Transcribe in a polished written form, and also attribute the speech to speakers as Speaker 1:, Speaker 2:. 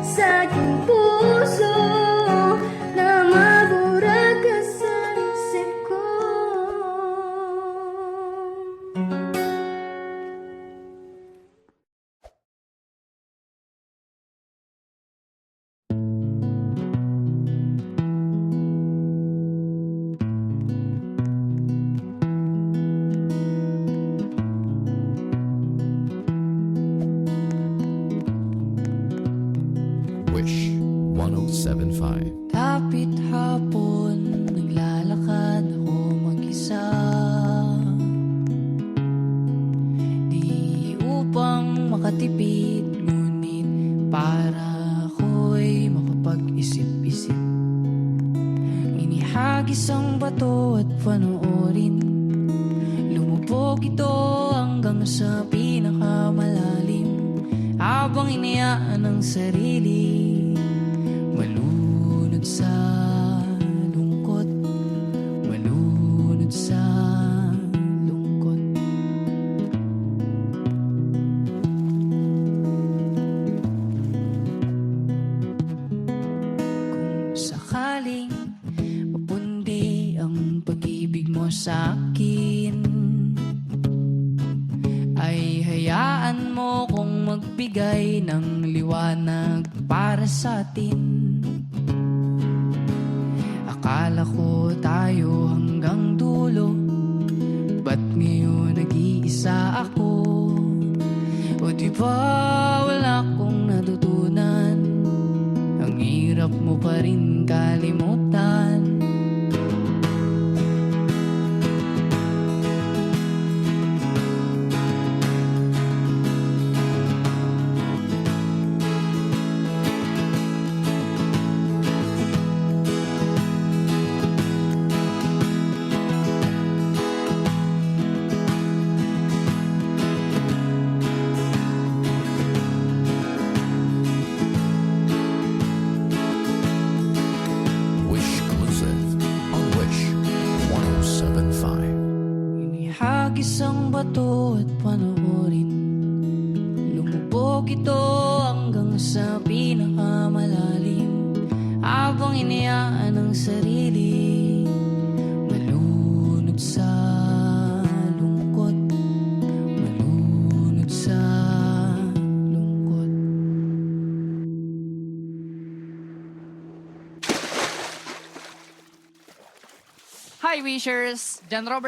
Speaker 1: sa aking puso na mabura ka sa isip ko.
Speaker 2: Wish 1075.
Speaker 3: Kapit hapon, naglalakad ako mag-isa. Di upang makatipid, ngunit para ako'y makapag-isip-isip. Inihagis ang bato at panoorin. Lumubog ito hanggang sa pinakamalalim. Habang iniyaan ang sarili, malunod sa lungkot, malunod sa lungkot. Kung sakaling mapundi ang pag-ibig mo sa akin, ay hayaan mo kong magbigay ng liwanag para sa atin. Akala ko tayo hanggang dulo, ba't ngayon nag-iisa ako? O di ba wala akong natutunan? Ang hirap mo pa rin kalimutan.
Speaker 2: Wish exclusive on Wish 1075.
Speaker 3: Inihagis ang bato at panoorin. Lumubog ito hanggang sa pinakamalalim. Habang iniyaan ang sarili, malunod sa lungkot, malunod sa lungkot.
Speaker 4: Hi Wishers! John Robert